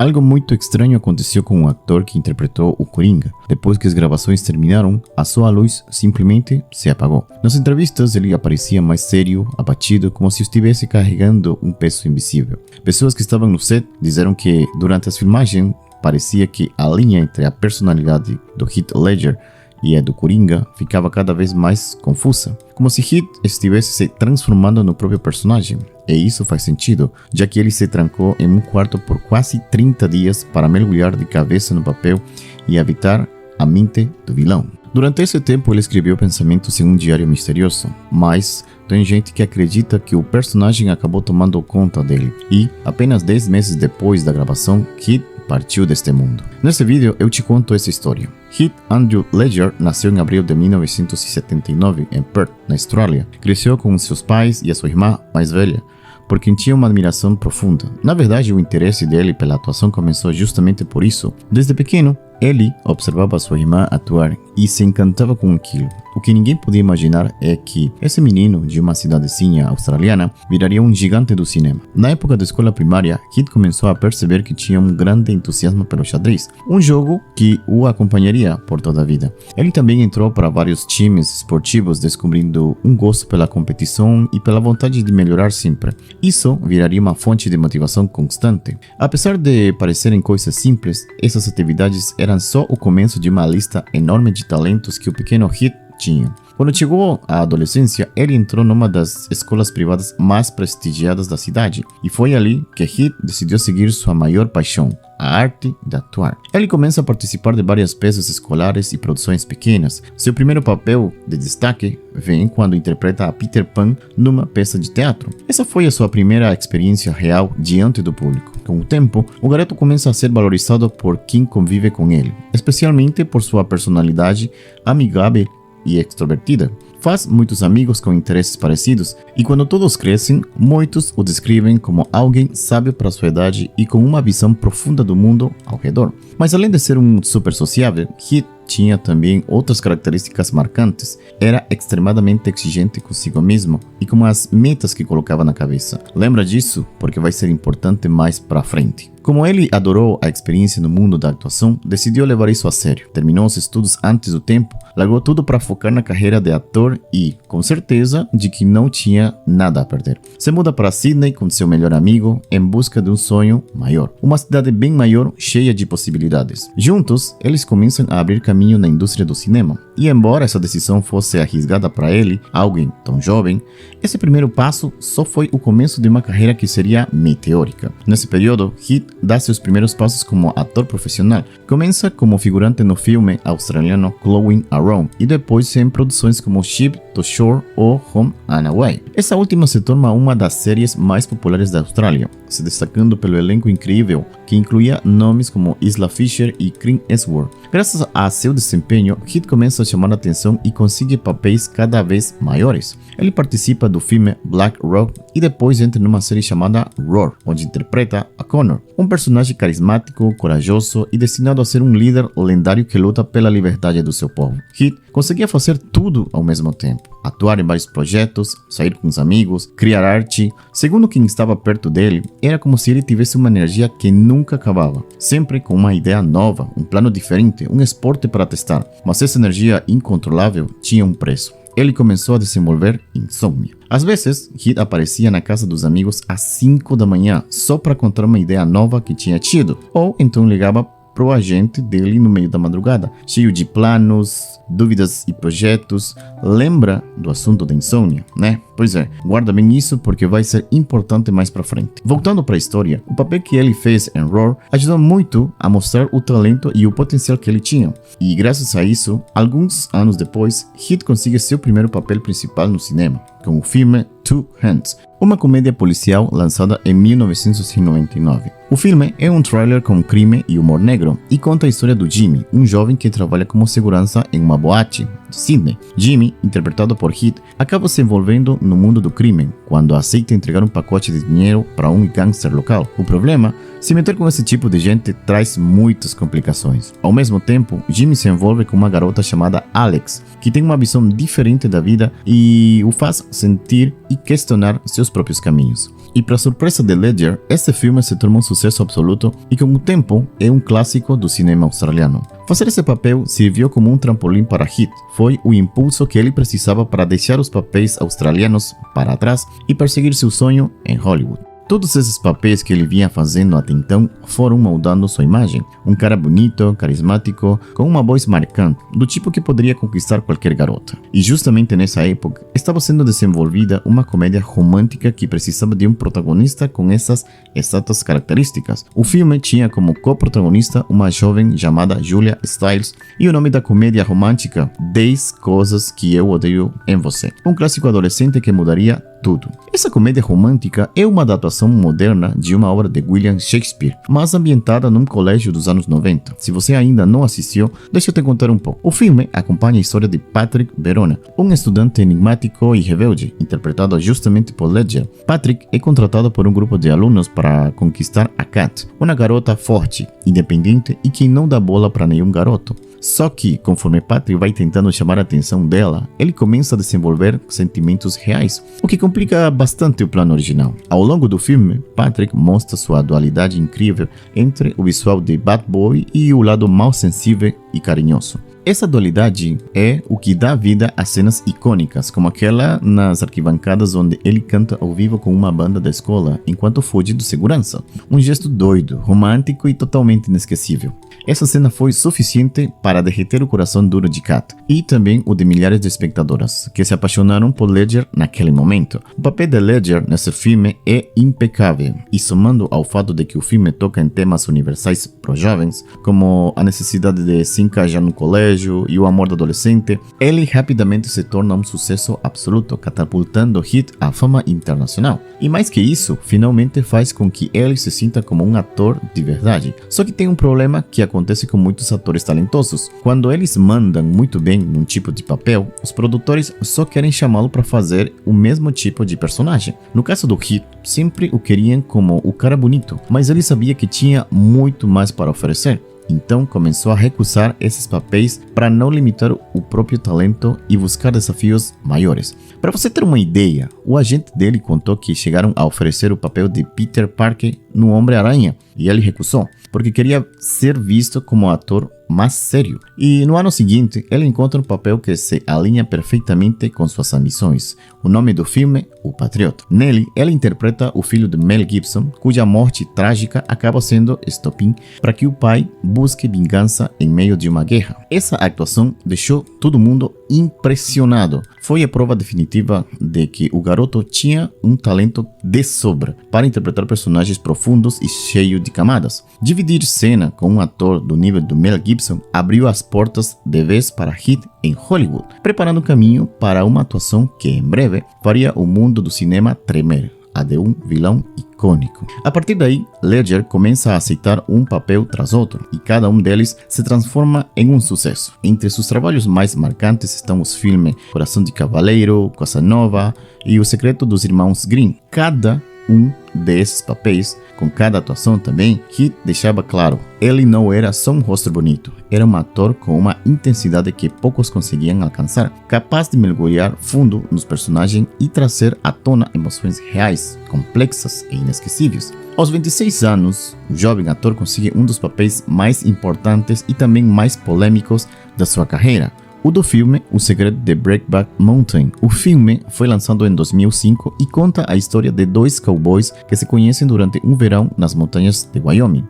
Algo muito estranho aconteceu com o ator que interpretou o Coringa. Depois que as gravações terminaram, a sua luz simplesmente se apagou. Nas entrevistas, ele aparecia mais sério, abatido, como se estivesse carregando um peso invisível. Pessoas que estavam no set disseram que, durante as filmagens, parecia que a linha entre a personalidade do Heath Ledger e a do Coringa ficava cada vez mais confusa, como se Heath estivesse se transformando no próprio personagem. E isso faz sentido, já que ele se trancou em um quarto por quase 30 dias para mergulhar de cabeça no papel e habitar a mente do vilão. Durante esse tempo, ele escreveu pensamentos em um diário misterioso, mas tem gente que acredita que o personagem acabou tomando conta dele, e apenas 10 meses depois da gravação, Heath partiu deste mundo. Nesse vídeo eu te conto essa história. Heath Andrew Ledger nasceu em abril de 1979 em Perth, na Austrália. Cresceu com seus pais e a sua irmã mais velha, por quem tinha uma admiração profunda. Na verdade, o interesse dele pela atuação começou justamente por isso. Desde pequeno, ele observava sua irmã atuar e se encantava com aquilo. O que ninguém podia imaginar é que esse menino de uma cidadezinha australiana viraria um gigante do cinema. Na época da escola primária, Heath começou a perceber que tinha um grande entusiasmo pelo xadrez, um jogo que o acompanharia por toda a vida. Ele também entrou para vários times esportivos, descobrindo um gosto pela competição e pela vontade de melhorar sempre. Isso viraria uma fonte de motivação constante. Apesar de parecerem coisas simples, essas atividades eram só o começo de uma lista enorme de talentos que o pequeno Heath tinha. Quando chegou à adolescência, ele entrou numa das escolas privadas mais prestigiadas da cidade, e foi ali que Heath decidiu seguir sua maior paixão, a arte de atuar. Ele começa a participar de várias peças escolares e produções pequenas. Seu primeiro papel de destaque vem quando interpreta a Peter Pan numa peça de teatro. Essa foi a sua primeira experiência real diante do público. Com o tempo, o garoto começa a ser valorizado por quem convive com ele, especialmente por sua personalidade amigável e extrovertida. Faz muitos amigos com interesses parecidos, e quando todos crescem, muitos o descrevem como alguém sábio para sua idade e com uma visão profunda do mundo ao redor. Mas além de ser um super sociável, Heath tinha também outras características marcantes. Era extremadamente exigente consigo mesmo e com as metas que colocava na cabeça. Lembra disso porque vai ser importante mais para frente. Como ele adorou a experiência no mundo da atuação, decidiu levar isso a sério. Terminou os estudos antes do tempo, largou tudo para focar na carreira de ator e, com certeza, de que não tinha nada a perder. Se muda para Sydney com seu melhor amigo em busca de um sonho maior. Uma cidade bem maior, cheia de possibilidades. Juntos, eles começam a abrir caminho na indústria do cinema. E embora essa decisão fosse arriscada para ele, alguém tão jovem, esse primeiro passo só foi o começo de uma carreira que seria meteórica. Nesse período, Heath dá seus primeiros passos como ator profissional. Começa como figurante no filme australiano Glowing Around e depois em produções como Ship to Shore ou Home and Away. Essa última se torna uma das séries mais populares da Austrália, se destacando pelo elenco incrível que incluía nomes como Isla Fisher e Clint Eastwood. Graças a seu desempenho, Heath começa a chamar a atenção e consegue papéis cada vez maiores. Ele participa do filme Black Rock e depois entra numa série chamada Roar, onde interpreta a Connor, um personagem carismático, corajoso e destinado a ser um líder lendário que luta pela liberdade do seu povo. Heath conseguia fazer tudo ao mesmo tempo. Atuar em vários projetos, sair com os amigos, criar arte. Segundo quem estava perto dele, era como se ele tivesse uma energia que nunca acabava, sempre com uma ideia nova, um plano diferente, um esporte para testar. Mas essa energia incontrolável tinha um preço. Ele começou a desenvolver insônia. Às vezes, Heath aparecia na casa dos amigos às 5 da manhã, só para contar uma ideia nova que tinha tido, ou então ligava pro agente dele no meio da madrugada, cheio de planos, dúvidas e projetos. Lembra do assunto da insônia, né? Pois é, guarda bem isso porque vai ser importante mais pra frente. Voltando para a história, o papel que ele fez em Roar ajudou muito a mostrar o talento e o potencial que ele tinha. E graças a isso, alguns anos depois, Heath consegue seu primeiro papel principal no cinema, com o filme Two Hands, uma comédia policial lançada em 1999. O filme é um thriller com crime e humor negro e conta a história do Jimmy, um jovem que trabalha como segurança em uma boate de Sydney. Jimmy, interpretado por Heath, acaba se envolvendo no mundo do crime quando aceita entregar um pacote de dinheiro para um gangster local. O problema Se meter com esse tipo de gente traz muitas complicações. Ao mesmo tempo, Jimmy se envolve com uma garota chamada Alex, que tem uma visão diferente da vida e o faz sentir e questionar seus próprios caminhos. E para surpresa de Ledger, este filme se tornou um sucesso absoluto e com o tempo é um clássico do cinema australiano. Fazer esse papel serviu como um trampolim para Heath. Foi o impulso que ele precisava para deixar os papéis australianos para trás e perseguir seu sonho em Hollywood. Todos esses papéis que ele vinha fazendo até então foram moldando sua imagem. Um cara bonito, carismático, com uma voz marcante, do tipo que poderia conquistar qualquer garota. E justamente nessa época, estava sendo desenvolvida uma comédia romântica que precisava de um protagonista com essas exatas características. O filme tinha como co-protagonista uma jovem chamada Julia Stiles e o nome da comédia romântica 10 Coisas que Eu Odeio em Você. Um clássico adolescente que mudaria tudo. Essa comédia romântica é uma adaptação moderna de uma obra de William Shakespeare, mas ambientada num colégio dos anos 90. Se você ainda não assistiu, deixa eu te contar um pouco. O filme acompanha a história de Patrick Verona, um estudante enigmático e rebelde, interpretado justamente por Ledger. Patrick é contratado por um grupo de alunos para conquistar a Kat, uma garota forte, independente e que não dá bola para nenhum garoto. Só que, conforme Patrick vai tentando chamar a atenção dela, ele começa a desenvolver sentimentos reais, o que complica bastante o plano original. Ao longo do filme, Patrick mostra sua dualidade incrível entre o visual de bad boy e o lado mal sensível e carinhoso. Essa dualidade é o que dá vida a cenas icônicas, como aquela nas arquibancadas onde ele canta ao vivo com uma banda da escola enquanto foge do segurança. Um gesto doido, romântico e totalmente inesquecível. Essa cena foi suficiente para derreter o coração duro de Kat e também o de milhares de espectadoras que se apaixonaram por Ledger naquele momento. O papel de Ledger nesse filme é impecável e, somando ao fato de que o filme toca em temas universais para os jovens, como a necessidade de se encaixar no colégio e o amor do adolescente, ele rapidamente se torna um sucesso absoluto, catapultando Heath à fama internacional. E mais que isso, finalmente faz com que ele se sinta como um ator de verdade. Só que tem um problema que acontece com muitos atores talentosos. Quando eles mandam muito bem num tipo de papel, os produtores só querem chamá-lo para fazer o mesmo tipo de personagem. No caso do Heath, sempre o queriam como o cara bonito, mas ele sabia que tinha muito mais para oferecer. Então começou a recusar esses papéis para não limitar o próprio talento e buscar desafios maiores. Para você ter uma ideia, o agente dele contou que chegaram a oferecer o papel de Peter Parker no Homem-Aranha e ele recusou, porque queria ser visto como um ator mais sério. E no ano seguinte, ele encontra um papel que se alinha perfeitamente com suas ambições. O nome do filme, O Patriota. Nele, ele interpreta o filho de Mel Gibson, cuja morte trágica acaba sendo estopim para que o pai busque vingança em meio de uma guerra. Essa atuação deixou todo mundo impressionado. Foi a prova definitiva de que o garoto tinha um talento de sobra para interpretar personagens profundos e cheios de camadas. Dividir cena com um ator do nível do Mel Gibson abriu as portas de vez para Heath em Hollywood, preparando o caminho para uma atuação que em breve faria o mundo do cinema tremer, a de um vilão icônico. A partir daí, Ledger começa a aceitar um papel tras outro e cada um deles se transforma em um sucesso. Entre seus trabalhos mais marcantes estão os filmes Coração de Cavaleiro, Cosa Nova e O Segredo dos Irmãos Grimm. Cada um desses papéis, com cada atuação também, que deixava claro, ele não era só um rosto bonito, era um ator com uma intensidade que poucos conseguiam alcançar, capaz de mergulhar fundo nos personagens e trazer à tona emoções reais, complexas e inesquecíveis. Aos 26 anos, o jovem ator consegue um dos papéis mais importantes e também mais polêmicos da sua carreira, o do filme O Segredo de Brokeback Mountain. O filme foi lançado em 2005 e conta a história de dois cowboys que se conhecem durante um verão nas montanhas de Wyoming.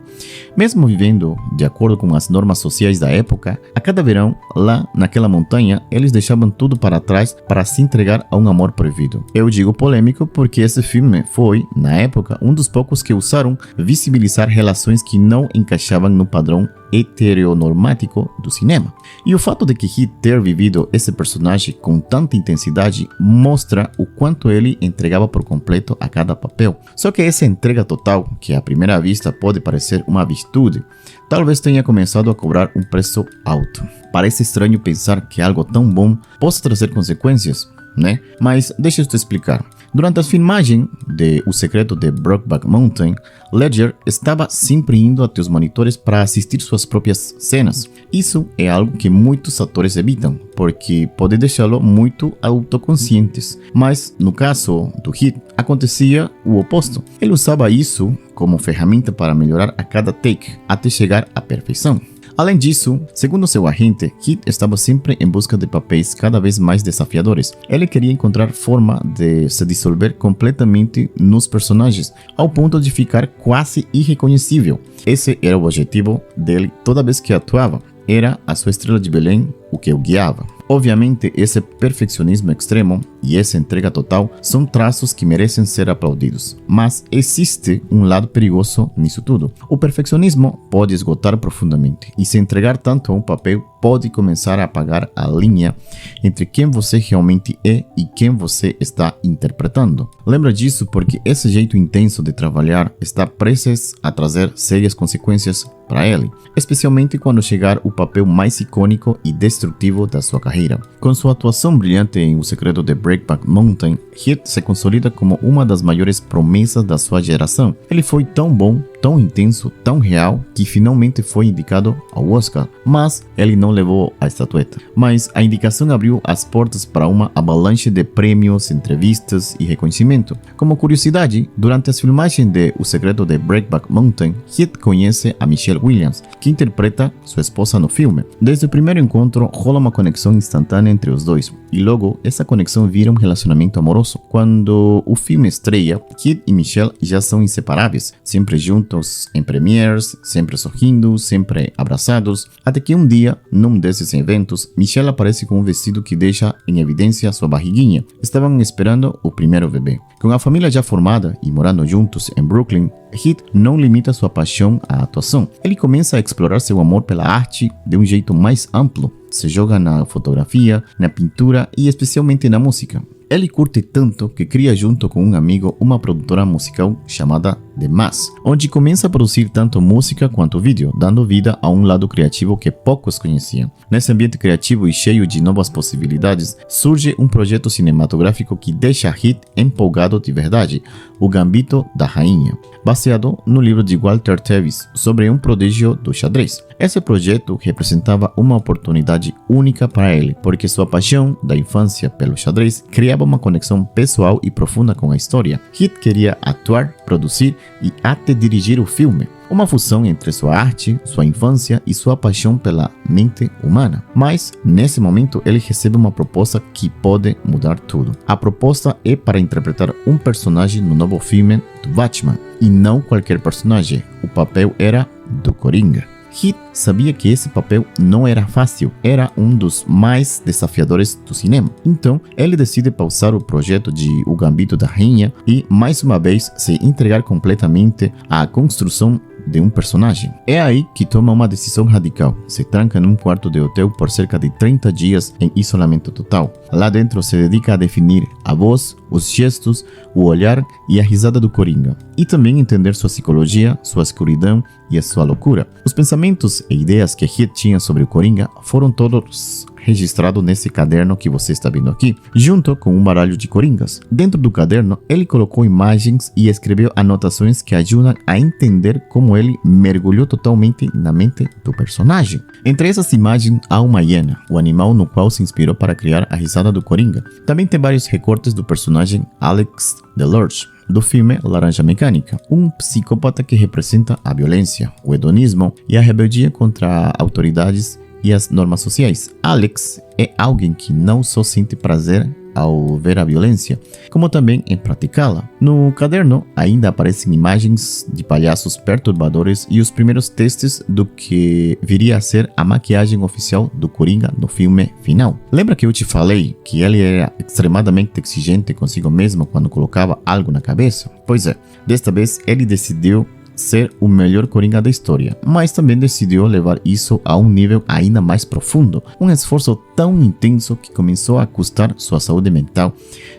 Mesmo vivendo de acordo com as normas sociais da época, a cada verão, lá naquela montanha, eles deixavam tudo para trás para se entregar a um amor proibido. Eu digo polêmico porque esse filme foi, na época, um dos poucos que usaram visibilizar relações que não encaixavam no padrão heteronormático do cinema. E o fato de que Heath ter vivido esse personagem com tanta intensidade mostra o quanto ele entregava por completo a cada papel. Só que essa entrega total, que à primeira vista pode parecer uma virtude, talvez tenha começado a cobrar um preço alto. Parece estranho pensar que algo tão bom possa trazer consequências, né? Mas deixa eu te explicar. Durante a filmagem de O Segredo de Brokeback Mountain, Ledger estava sempre indo até os monitores para assistir suas próprias cenas. Isso é algo que muitos atores evitam, porque pode deixá-lo muito autoconscientes. Mas no caso do Heath, acontecia o oposto. Ele usava isso como ferramenta para melhorar a cada take, até chegar à perfeição. Além disso, segundo seu agente, Heath estava sempre em busca de papéis cada vez mais desafiadores. Ele queria encontrar forma de se dissolver completamente nos personagens, ao ponto de ficar quase irreconhecível. Esse era o objetivo dele toda vez que atuava. Era a sua estrela de Belém o que o guiava. Obviamente, esse perfeccionismo extremo e essa entrega total são traços que merecem ser aplaudidos. Mas existe um lado perigoso nisso tudo. O perfeccionismo pode esgotar profundamente, e se entregar tanto a um papel pode começar a apagar a linha entre quem você realmente é e quem você está interpretando. Lembra disso porque esse jeito intenso de trabalhar está prestes a trazer sérias consequências para ele, especialmente quando chegar o papel mais icônico e destrutivo da sua carreira. Com sua atuação brilhante em O Segredo de Brokeback Mountain, Heath se consolida como uma das maiores promessas da sua geração. Ele foi tão bom, tão intenso, tão real, que finalmente foi indicado ao Oscar, mas ele não levou a estatueta. Mas a indicação abriu as portas para uma avalanche de prêmios, entrevistas e reconhecimento. Como curiosidade, durante as filmagens de O Segredo de Brokeback Mountain, Heath conhece a Michelle Williams, que interpreta sua esposa no filme. Desde o primeiro encontro, rola uma conexão instantânea entre os dois, e logo essa conexão vira um relacionamento amoroso. Quando o filme estreia, Heath e Michelle já são inseparáveis, sempre juntos em premieres, sempre sorrindo, sempre abraçados, até que um dia, num desses eventos, Michelle aparece com um vestido que deixa em evidência sua barriguinha. Estavam esperando o primeiro bebê. Com a família já formada e morando juntos em Brooklyn, Heath não limita sua paixão à atuação. Ele começa a explorar seu amor pela arte de um jeito mais amplo. Se joga na fotografia, na pintura e especialmente na música. Ele curte tanto que cria junto com um amigo uma produtora musical chamada The Mass, onde começa a produzir tanto música quanto vídeo, dando vida a um lado criativo que poucos conheciam. Nesse ambiente criativo e cheio de novas possibilidades, surge um projeto cinematográfico que deixa Heath empolgado de verdade, O Gambito da Rainha, baseado no livro de Walter Tevis sobre um prodígio do xadrez. Esse projeto representava uma oportunidade única para ele, porque sua paixão da infância pelo xadrez criava uma conexão pessoal e profunda com a história. Heath queria atuar, produzir e até dirigir o filme. Uma fusão entre sua arte, sua infância e sua paixão pela mente humana. Mas, nesse momento, ele recebe uma proposta que pode mudar tudo. A proposta é para interpretar um personagem no novo filme do Batman, e não qualquer personagem. O papel era do Coringa. Heath sabia que esse papel não era fácil, era um dos mais desafiadores do cinema. Então, ele decide pausar o projeto de O Gambito da Rainha e, mais uma vez, se entregar completamente à construção de um personagem. É aí que toma uma decisão radical. Se tranca num quarto de hotel por cerca de 30 dias em isolamento total. Lá dentro se dedica a definir a voz, os gestos, o olhar e a risada do Coringa. E também entender sua psicologia, sua escuridão e a sua loucura. Os pensamentos e ideias que Heath tinha sobre o Coringa foram todos registrado nesse caderno que você está vendo aqui, junto com um baralho de coringas. Dentro do caderno, ele colocou imagens e escreveu anotações que ajudam a entender como ele mergulhou totalmente na mente do personagem. Entre essas imagens há uma hiena, o animal no qual se inspirou para criar a risada do Coringa. Também tem vários recortes do personagem Alex DeLorge, do filme Laranja Mecânica, um psicopata que representa a violência, o hedonismo e a rebeldia contra autoridades e as normas sociais. Alex é alguém que não só sente prazer ao ver a violência, como também em praticá-la. No caderno ainda aparecem imagens de palhaços perturbadores e os primeiros testes do que viria a ser a maquiagem oficial do Coringa no filme final. Lembra que eu te falei que ele era extremadamente exigente consigo mesmo quando colocava algo na cabeça? Pois é, desta vez ele decidiu ser o melhor Coringa da história, mas também decidiu levar isso a um nível ainda mais profundo, um esforço tão intenso que começou a custar sua saúde mental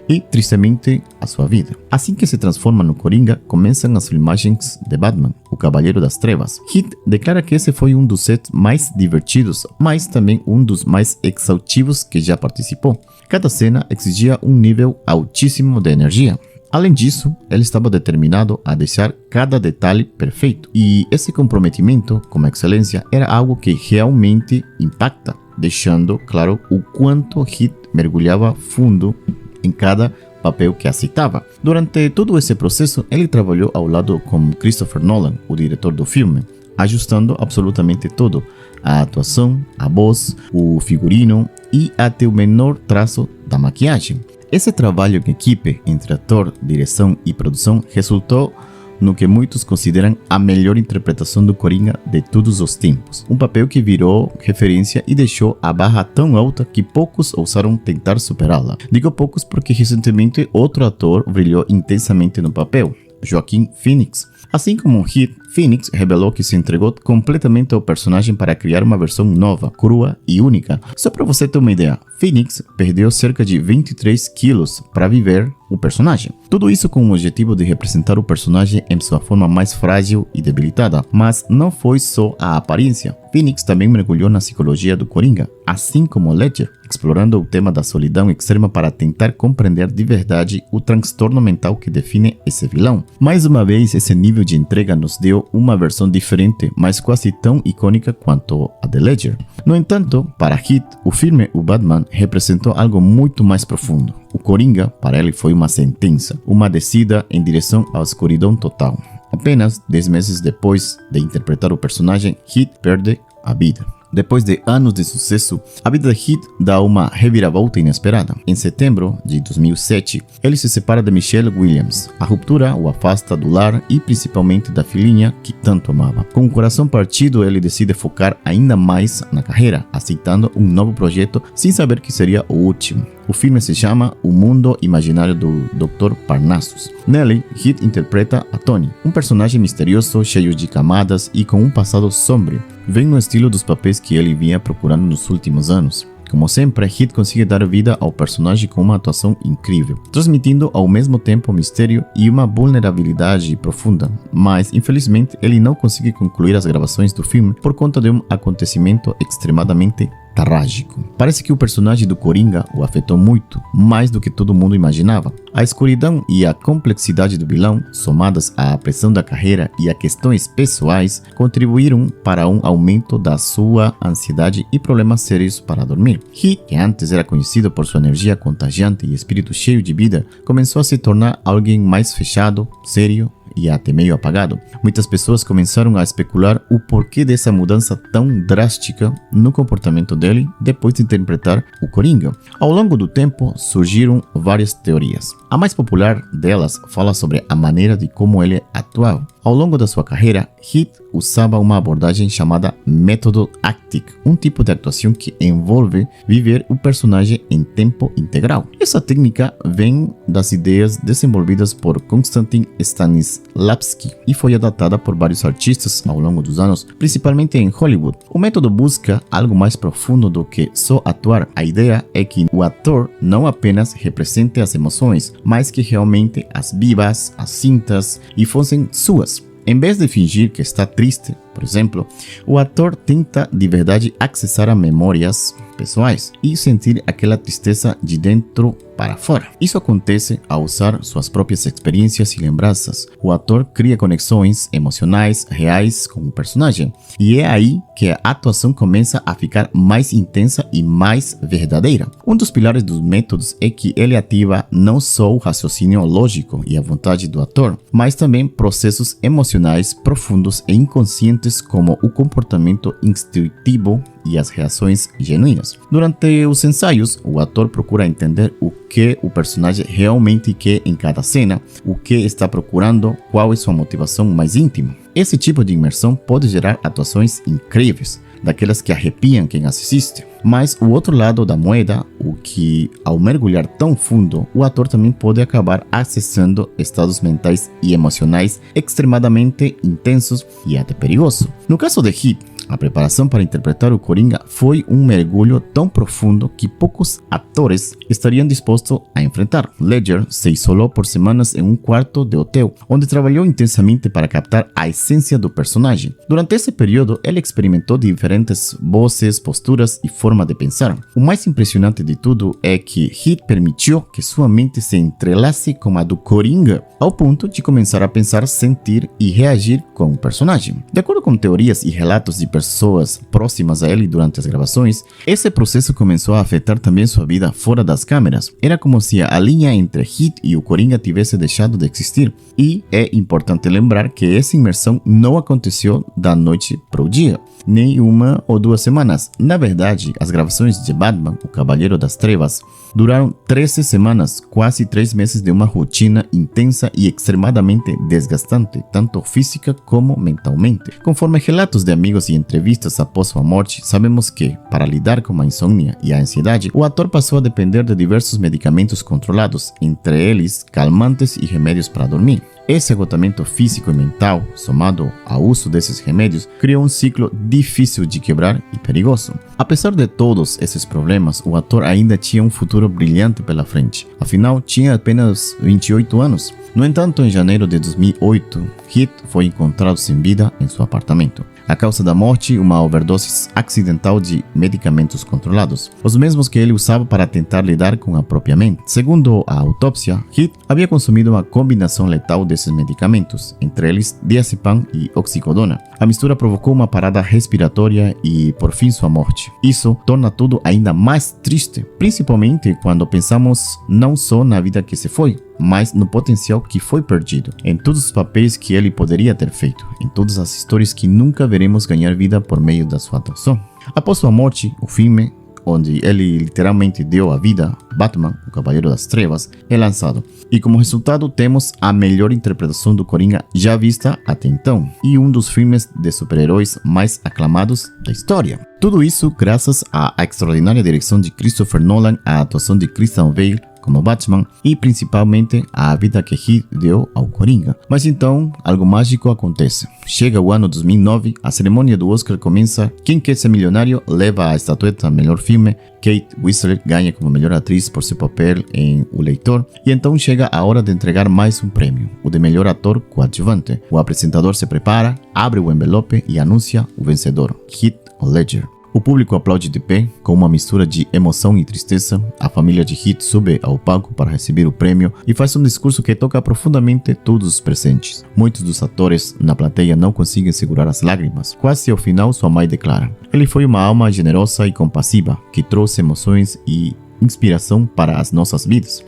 e, tristemente, a sua vida. Assim que se transforma no Coringa, começam as filmagens de Batman, o Cavaleiro das Trevas. Heath declara que esse foi um dos sets mais divertidos, mas também um dos mais exaustivos que já participou. Cada cena exigia um nível altíssimo de energia. Além disso, ele estava determinado a deixar cada detalhe perfeito, e esse comprometimento com a excelência era algo que realmente impacta, deixando claro o quanto Heath mergulhava fundo em cada papel que aceitava. Durante todo esse processo, ele trabalhou ao lado com Christopher Nolan, o diretor do filme, ajustando absolutamente tudo: a atuação, a voz, o figurino e até o menor traço da maquiagem. Esse trabalho em equipe entre ator, direção e produção resultou no que muitos consideram a melhor interpretação do Coringa de todos os tempos. Um papel que virou referência e deixou a barra tão alta que poucos ousaram tentar superá-la. Digo poucos porque recentemente outro ator brilhou intensamente no papel, Joaquin Phoenix. Assim como Heath, Phoenix revelou que se entregou completamente ao personagem para criar uma versão nova, crua e única. Só para você ter uma ideia, Phoenix perdeu cerca de 23 quilos para viver o personagem. Tudo isso com o objetivo de representar o personagem em sua forma mais frágil e debilitada. Mas não foi só a aparência. Phoenix também mergulhou na psicologia do Coringa, assim como Ledger, explorando o tema da solidão extrema para tentar compreender de verdade o transtorno mental que define esse vilão. Mais uma vez, esse nível de entrega nos deu uma versão diferente, mas quase tão icônica quanto a de Ledger. No entanto, para Heath, o filme O Batman representou algo muito mais profundo. O Coringa, para ele, foi uma sentença, uma descida em direção à escuridão total. Apenas 10 meses depois de interpretar o personagem, Heath perde a vida. Depois de anos de sucesso, a vida de Heath dá uma reviravolta inesperada. Em setembro de 2007, ele se separa de Michelle Williams. A ruptura o afasta do lar e principalmente da filhinha que tanto amava. Com o coração partido, ele decide focar ainda mais na carreira, aceitando um novo projeto sem saber que seria o último. O filme se chama O Mundo Imaginário do Dr. Parnassus. Nele, Heath interpreta a Tony, um personagem misterioso, cheio de camadas e com um passado sombrio. Vem no estilo dos papéis que ele vinha procurando nos últimos anos. Como sempre, Heath consegue dar vida ao personagem com uma atuação incrível, transmitindo ao mesmo tempo mistério e uma vulnerabilidade profunda. Mas, infelizmente, ele não consegue concluir as gravações do filme por conta de um acontecimento extremadamente trágico. Parece que o personagem do Coringa o afetou muito, mais do que todo mundo imaginava. A escuridão e a complexidade do vilão, somadas à pressão da carreira e a questões pessoais, contribuíram para um aumento da sua ansiedade e problemas sérios para dormir. Heath, que antes era conhecido por sua energia contagiante e espírito cheio de vida, começou a se tornar alguém mais fechado, sério e até meio apagado. Muitas pessoas começaram a especular o porquê dessa mudança tão drástica no comportamento dele depois de interpretar o Coringa. Ao longo do tempo, surgiram várias teorias. A mais popular delas fala sobre a maneira de como ele atuava. Ao longo da sua carreira, Heath usava uma abordagem chamada método acting, um tipo de atuação que envolve viver o personagem em tempo integral. Essa técnica vem das ideias desenvolvidas por Konstantin Stanislavski e foi adaptada por vários artistas ao longo dos anos, principalmente em Hollywood. O método busca algo mais profundo do que só atuar. A ideia é que o ator não apenas represente as emoções, mas que realmente as vivas, as sintas e fossem suas. Em vez de fingir que está triste, por exemplo, o ator tenta de verdade acessar a memórias pessoais e sentir aquela tristeza de dentro para fora. Isso acontece ao usar suas próprias experiências e lembranças. O ator cria conexões emocionais reais com o personagem, e é aí que a atuação começa a ficar mais intensa e mais verdadeira. Um dos pilares dos métodos é que ele ativa não só o raciocínio lógico e a vontade do ator, mas também processos emocionais profundos e inconscientes como o comportamento instintivo e as reações genuínas. Durante os ensaios, o ator procura entender o que o personagem realmente quer em cada cena, o que está procurando, qual é sua motivação mais íntima. Esse tipo de imersão pode gerar atuações incríveis. daquelas que arrepiam quem assiste. Mas o outro lado da moeda, o que ao mergulhar tão fundo, o ator também pode acabar acessando estados mentais e emocionais extremadamente intensos e até perigosos. No caso de Heath, a preparação para interpretar o Coringa foi um mergulho tão profundo que poucos atores estariam dispostos a enfrentar. Ledger se isolou por semanas em um quarto de hotel, onde trabalhou intensamente para captar a essência do personagem. Durante esse período, ele experimentou diferentes vozes, posturas e forma de pensar. O mais impressionante de tudo é que Heath permitiu que sua mente se entrelace com a do Coringa, ao ponto de começar a pensar, sentir e reagir com o personagem. De acordo com teorias e relatos de pessoas próximas a ele durante as gravações, esse processo começou a afetar também sua vida fora das câmeras. Era como se a linha entre Heath e o Coringa tivesse deixado de existir. E é importante lembrar que essa imersão não aconteceu da noite para o dia, nem 1 ou 2 semanas. Na verdade, as gravações de Batman, o Cavaleiro das Trevas, duraram 13 semanas, quase 3 meses de uma rotina intensa e extremadamente desgastante, tanto física como mentalmente. Conforme relatos de amigos e entrevistas após sua morte, sabemos que, para lidar com a insônia e a ansiedade, o ator passou a depender de diversos medicamentos controlados, entre eles calmantes e remédios para dormir. Esse esgotamento físico e mental, somado ao uso desses remédios, criou um ciclo difícil de quebrar e perigoso. Apesar de todos esses problemas, o ator ainda tinha um futuro brilhante pela frente. Afinal, tinha apenas 28 anos. No entanto, em janeiro de 2008, Heath foi encontrado sem vida em seu apartamento. A causa da morte, uma overdose acidental de medicamentos controlados, os mesmos que ele usava para tentar lidar com a própria mente. Segundo a autópsia, Heath havia consumido uma combinação letal desses medicamentos, entre eles diazepam e oxicodona. A mistura provocou uma parada respiratória e, por fim, sua morte. Isso torna tudo ainda mais triste, principalmente quando pensamos não só na vida que se foi, mas no potencial que foi perdido, em todos os papéis que ele poderia ter feito, em todas as histórias que nunca veremos ganhar vida por meio da sua atuação. Após sua morte, o filme, onde ele literalmente deu a vida, Batman, o Cavaleiro das Trevas, é lançado. E como resultado temos a melhor interpretação do Coringa já vista até então, e um dos filmes de super-heróis mais aclamados da história. Tudo isso graças à extraordinária direção de Christopher Nolan, à atuação de Christian Bale como Batman e principalmente a vida que Heath deu ao Coringa. Mas então, algo mágico acontece. Chega o ano 2009, a cerimônia do Oscar começa, Quem Quer Ser Milionário leva a estatueta melhor filme, Kate Winslet ganha como melhor atriz por seu papel em O Leitor, e então chega a hora de entregar mais um prêmio, o de melhor ator coadjuvante. O apresentador se prepara, abre o envelope e anuncia o vencedor, Heath Ledger. O público aplaude de pé, com uma mistura de emoção e tristeza. A família de Heath sube ao palco para receber o prêmio e faz um discurso que toca profundamente todos os presentes. Muitos dos atores na plateia não conseguem segurar as lágrimas. Quase ao final, sua mãe declara: "Ele foi uma alma generosa e compassiva, que trouxe emoções e inspiração para as nossas vidas.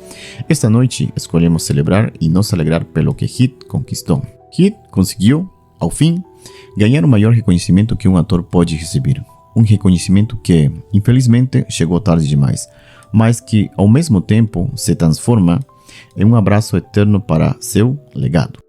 Esta noite escolhemos celebrar e nos alegrar pelo que Heath conquistou." Heath conseguiu, ao fim, ganhar o maior reconhecimento que um ator pode receber. Um reconhecimento que, infelizmente, chegou tarde demais, mas que, ao mesmo tempo, se transforma em um abraço eterno para seu legado.